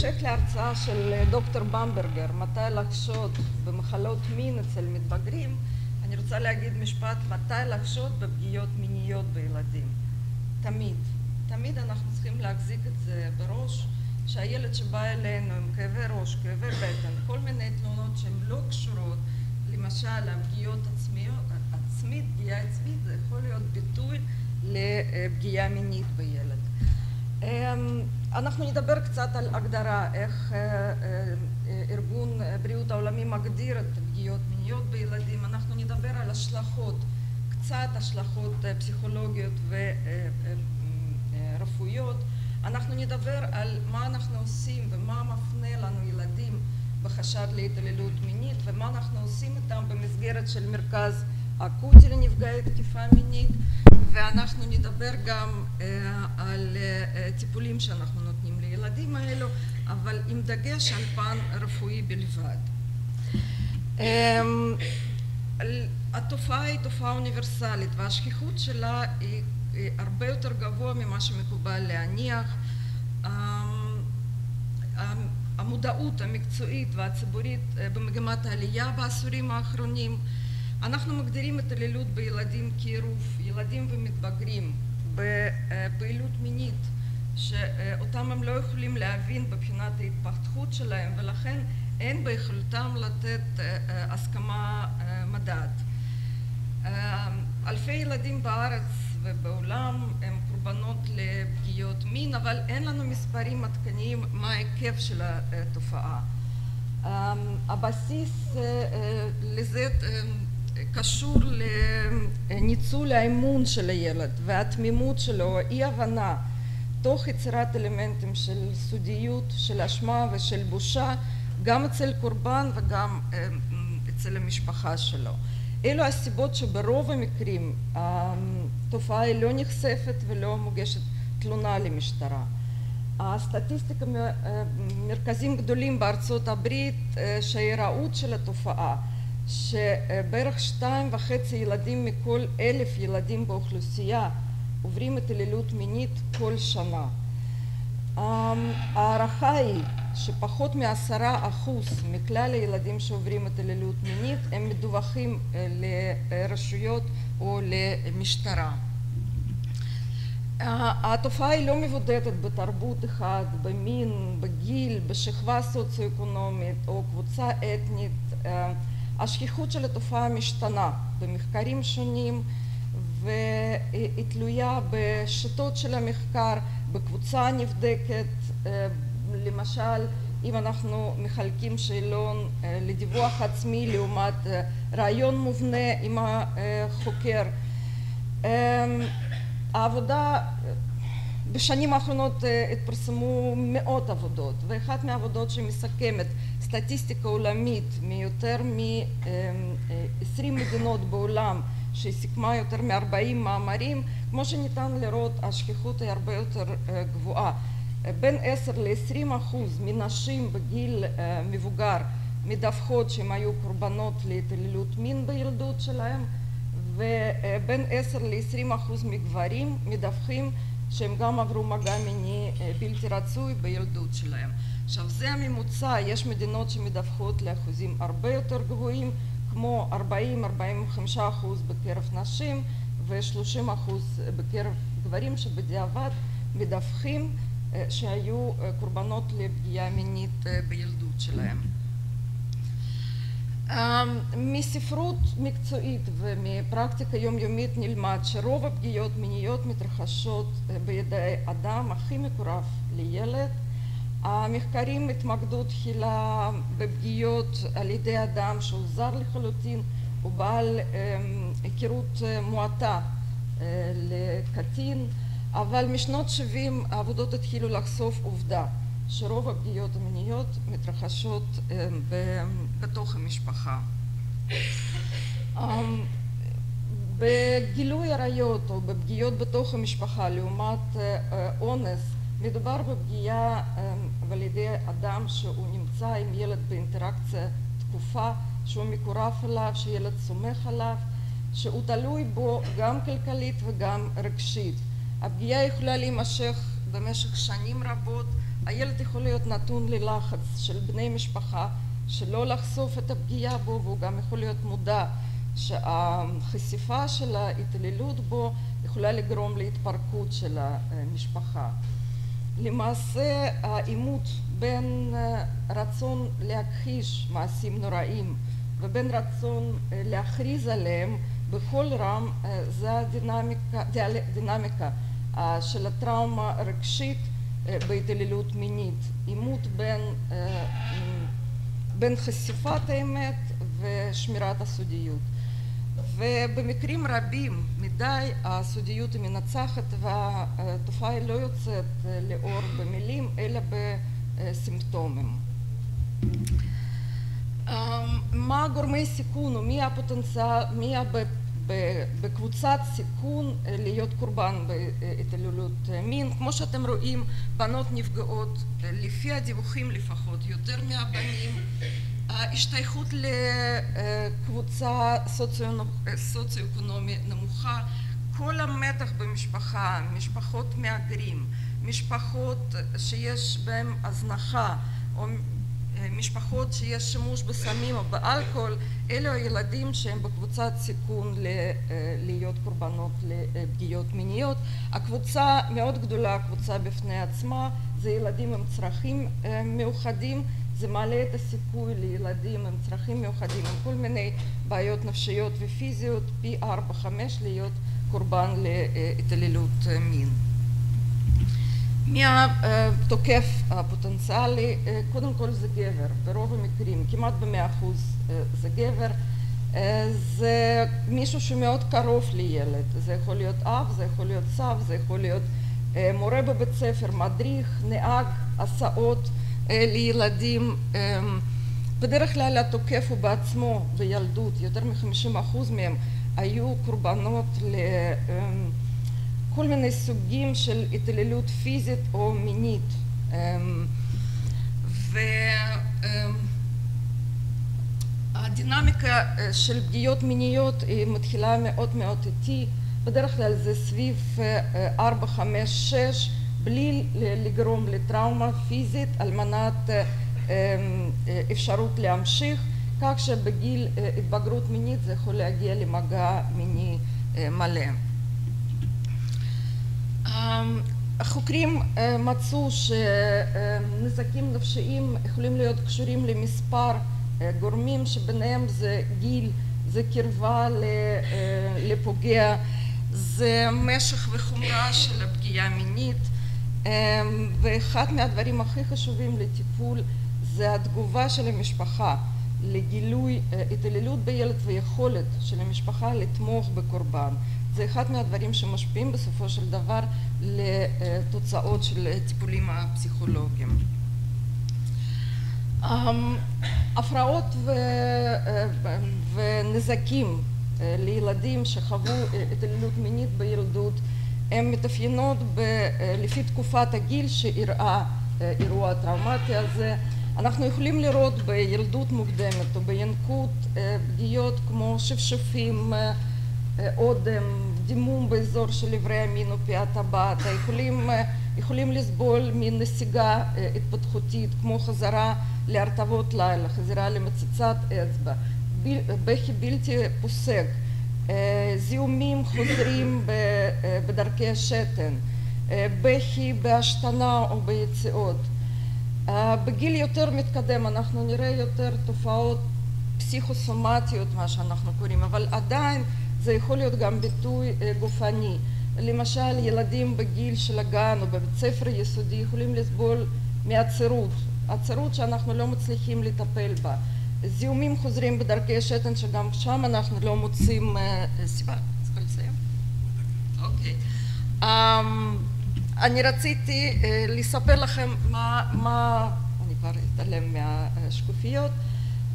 בהמשך להרצאה של דוקטור במברגר, מתי לחשוד במחלות מין אצל מתבגרים, אני רוצה להגיד משפט, מתי לחשוד בפגיעות מיניות בילדים. תמיד. תמיד אנחנו צריכים להחזיק את זה בראש, שהילד שבא אלינו עם כאבי ראש, כאבי בטן, כל מיני תלונות שהן לא קשורות, למשל הפגיעות עצמית, פגיעה עצמית, זה יכול להיות ביטוי לפגיעה מינית בילד. אנחנו נדבר קצת על הגדרה, איך ארגון בריאות העולמי מגדיר את פגיעות מיניות בילדים. אנחנו נדבר על השלכות, קצת השלכות פסיכולוגיות ורפואיות. אנחנו נדבר על מה אנחנו עושים ומה מפנה לנו ילדים בחשד להתעללות מינית ומה אנחנו עושים איתם במסגרת של מרכז אקוטי לנפגעי תקיפה מינית, ואנחנו נדבר גם על טיפולים שאנחנו נותנים לילדים האלו, אבל עם דגש על פן רפואי בלבד. התופעה היא תופעה אוניברסלית והשכיחות שלה היא הרבה יותר גבוה ממה שמקובל להניח. המודעות המקצועית והציבורית במגמת העלייה בעשורים האחרונים. אנחנו מגדירים התעללות בילדים כעירוב ילדים ומתבגרים בפעילות מינית שאותם הם לא יכולים להבין מבחינת ההתפתחות שלהם, ולכן אין ביכולתם לתת הסכמה מדעת. אלפי ילדים בארץ ובעולם הם קורבנות לפגיעות מין, אבל אין לנו מספרים עדכניים מה ההיקף של התופעה. הבסיס לזה קשור לניצול האמון של הילד והתמימות שלו, אי הבנה, תוך יצירת אלמנטים של סודיות, של אשמה ושל בושה, גם אצל קורבן וגם אצל המשפחה שלו. אלו הסיבות שברוב המקרים התופעה היא לא נחשפת ולא מוגשת תלונה למשטרה. הסטטיסטיקה מרכזים גדולים בארצות הברית שההיראות של התופעה, שבערך 2.5 ילדים מכל 1,000 ילדים באוכלוסייה עוברים התעללות מינית כל שנה. הערכה היא שפחות מ10% מכלל הילדים שעוברים התעללות מינית הם מדווחים לרשויות או למשטרה. התופעה היא לא מבודדת בתרבות אחת, במין, בגיל, בשכבה סוציו-אקונומית או קבוצה אתנית. השכיחות של התופעה משתנה במחקרים שונים והיא תלויה בשיטות של המחקר, בקבוצה נבדקת. למשל, אם אנחנו מחלקים שאלון לדיווח עצמי לעומת רעיון מובנה עם החוקר. העבודה, בשנים האחרונות התפרסמו מאות עבודות, ואחת מהעבודות שמסכמת סטטיסטיקה עולמית מיותר מ-20 מדינות בעולם, שסיכמה יותר מ-40 מאמרים, כמו שניתן לראות, השכיחות היא הרבה יותר גבוהה. בין 10 ל-20% מנשים בגיל מבוגר מדווחות שהן היו קורבנות להתעללות מין בילדות שלהם, ובין 10 ל-20% מגברים מדווחים שהם גם עברו מגע מיני בלתי רצוי בילדות שלהם. עכשיו, זה הממוצע. יש מדינות שמדווחות לאחוזים הרבה יותר גבוהים, כמו 40-45% בקרב נשים ו-30% בקרב גברים שבדיעבד מדווחים שהיו קורבנות לפגיעה מינית בילדות שלהם. מספרות מקצועית ומפרקטיקה יומיומית נלמד שרוב הפגיעות מיניות מתרחשות בידי אדם הכי מקורב לילד. המחקרים התמקדו תחילה בפגיעות על ידי אדם שהוא זר לחלוטין ובעל היכרות מועטה לקטין, אבל משנות 70 העבודות התחילו לחשוף עובדה שרוב הפגיעות המיניות מתרחשות בתוך המשפחה. בגילוי עריות או בפגיעות בתוך המשפחה לעומת אונס, מדובר בפגיעה על ידי אדם שהוא נמצא עם ילד באינטראקציה תקופה, שהוא מקורב אליו, שילד סומך עליו, שהוא תלוי בו גם כלכלית וגם רגשית. הפגיעה יכולה להימשך במשך שנים רבות, הילד יכול להיות נתון ללחץ של בני משפחה שלא לחשוף את הפגיעה בו, והוא גם יכול להיות מודע שהחשיפה של ההתעללות בו יכולה לגרום להתפרקות של המשפחה. למעשה העימות בין רצון להכחיש מעשים נוראים ובין רצון להכריז עליהם בכל רם זה הדינמיקה של הטראומה הרגשית בהתעללות מינית, עימות בין חשיפת האמת ושמירת הסודיות. ובמקרים רבים מדי הסודיות היא מנצחת והתופעה היא לא יוצאת לאור במילים אלא בסימפטומים. מה גורמי סיכון ומי הפוטנציאל, מי בקבוצת סיכון להיות קורבן בהתעללות מין? כמו שאתם רואים, בנות נפגעות לפי הדיווחים לפחות יותר מהבנים, ההשתייכות לקבוצה סוציו-אקונומית נמוכה, כל המתח במשפחה, משפחות מהגרים, משפחות שיש בהן הזנחה או משפחות שיש שימוש בסמים או באלכוהול, אלו הילדים שהם בקבוצת סיכון להיות קורבנות לפגיעות מיניות. הקבוצה מאוד גדולה, קבוצה בפני עצמה, זה ילדים עם צרכים מיוחדים, זה מעלה את הסיכוי לילדים עם צרכים מיוחדים, עם כל מיני בעיות נפשיות ופיזיות, פי 4-5 להיות קורבן להתעללות מין. מי התוקף הפוטנציאלי? קודם כל זה גבר, ברוב המקרים, כמעט ב100% זה גבר, זה מישהו שמאוד קרוב לילד, זה יכול להיות אב, זה יכול להיות סב, זה יכול להיות מורה בבית ספר, מדריך, נהג, הסעות לילדים. בדרך כלל התוקף הוא בעצמו בילדות, יותר מ50% מהם היו קורבנות כל מיני סוגים של התעללות פיזית או מינית. והדינמיקה של פגיעות מיניות היא מתחילה מאוד מאוד איטי, בדרך כלל זה סביב 4, 5, 6, בלי לגרום לטראומה פיזית על מנת אפשרות להמשיך, כך שבגיל התבגרות מינית זה יכול להגיע למגע מיני מלא. החוקרים מצאו שנזקים נפשיים יכולים להיות קשורים למספר גורמים, שביניהם זה גיל, זה קרבה לפוגע, זה משך וחומרה של הפגיעה המינית, ואחד מהדברים הכי חשובים לטיפול זה התגובה של המשפחה לגילוי התעללות בילד ויכולת של המשפחה לתמוך בקורבן. זה אחד מהדברים שמשפיעים בסופו של דבר לתוצאות של טיפולים הפסיכולוגיים. הפרעות ונזקים לילדים שחוו התעללות מינית בילדות הן מתאפיינות לפי תקופת הגיל שאירע אירוע טראומטי הזה. אנחנו יכולים לראות בילדות מוקדמת או בינקות פגיעות כמו שפשופים, אודם, דימום באזור של איברי המין או פי הטבעת, יכולים לסבול מנסיגה התפתחותית כמו חזרה להרטבות לילה, חזרה למציצת אצבע, בכי בלתי פוסק, זיהומים חוזרים בדרכי השתן, בכי בהשתנה או ביציאות. בגיל יותר מתקדם אנחנו נראה יותר תופעות פסיכוסומטיות, מה שאנחנו קוראים, אבל עדיין זה יכול להיות גם ביטוי גופני. למשל, ילדים בגיל של הגן או בבית ספר יסודי יכולים לסבול מעצירות, עצרות שאנחנו לא מצליחים לטפל בה. זיהומים חוזרים בדרכי השתן שגם שם אנחנו לא מוצאים סיבה. צריכה לסיים? אוקיי. אני רציתי לספר לכם אני כבר אתעלם מהשקופיות,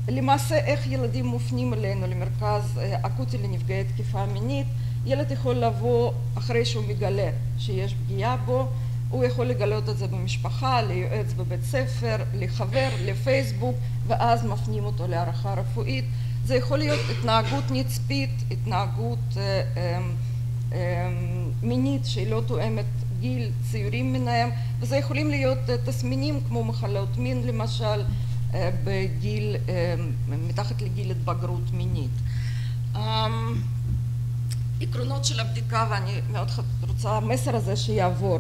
למעשה איך ילדים מופנים אלינו למרכז אקוטי לנפגעי תקיפה מינית. ילד יכול לבוא אחרי שהוא מגלה שיש פגיעה בו, הוא יכול לגלות את זה במשפחה, ליועץ בבית ספר, לחבר, לפייסבוק, ואז מפנים אותו להערכה רפואית. זה יכול להיות התנהגות נצפית, התנהגות מינית שהיא לא תואמת גיל, צעירים מנהם, וזה יכולים להיות תסמינים כמו מחלות מין למשל, בגיל, מתחת לגיל התבגרות מינית. עקרונות של הבדיקה, ואני מאוד רוצה המסר הזה שיעבור.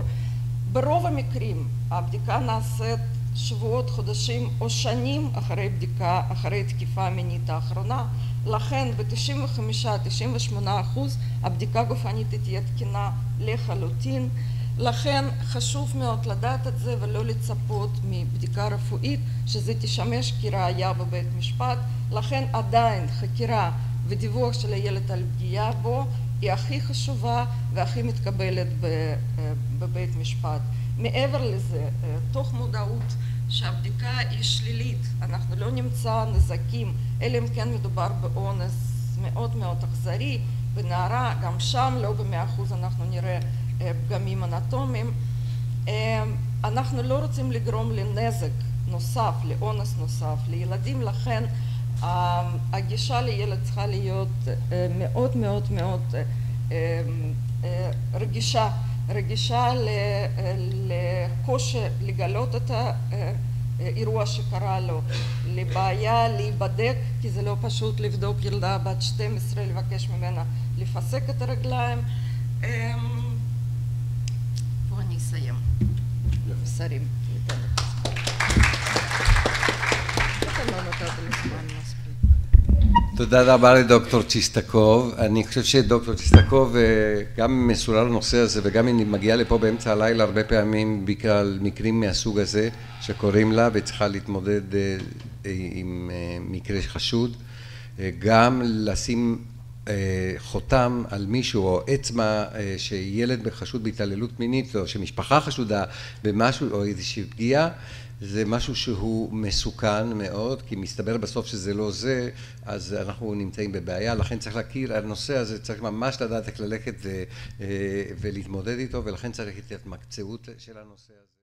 ברוב המקרים הבדיקה נעשית שבועות, חודשים או שנים אחרי בדיקה, אחרי תקיפה המינית האחרונה, לכן ב-95-98% הבדיקה הגופנית תהיה תקינה לחלוטין, לכן חשוב מאוד לדעת את זה ולא לצפות מבדיקה רפואית שזה תשמש כראיה בבית משפט, לכן עדיין חקירה ודיווח של הילד על פגיעה בו היא הכי חשובה והכי מתקבלת בבית משפט. מעבר לזה, תוך מודעות שהבדיקה היא שלילית, אנחנו לא נמצא נזקים, אלא אם כן מדובר באונס מאוד מאוד אכזרי, בנערה, גם שם לא ב100% אנחנו נראה פגמים אנטומיים. אנחנו לא רוצים לגרום לנזק נוסף, לאונס נוסף לילדים, לכן הגישה לילד צריכה להיות מאוד מאוד מאוד רגישה לקושי לגלות את האירוע שקרה לו, לבעיה להיבדק, כי זה לא פשוט לבדוק ילדה בת 12, לבקש ממנה לפסק את הרגליים. פה אני אסיים. שרים, ניתן לך זמן. אתה לא נתת לזמן מספיק. תודה רבה לדוקטור צ'יסטקוב. אני חושב שדוקטור צ'יסטקוב גם מסורה לנושא הזה, וגם היא מגיעה לפה באמצע הלילה הרבה פעמים בגלל מקרים מהסוג הזה שקוראים לה וצריכה להתמודד עם מקרה חשוד. גם לשים חותם על מישהו או אצבע שילד חשוד בהתעללות מינית או שמשפחה חשודה במשהו או איזושהי פגיעה, זה משהו שהוא מסוכן מאוד, כי מסתבר בסוף שזה לא זה, אז אנחנו נמצאים בבעיה, לכן צריך להכיר, הנושא הזה צריך ממש לדעת איך ללכת ולהתמודד איתו, ולכן צריך את ההתמקצעות של הנושא הזה.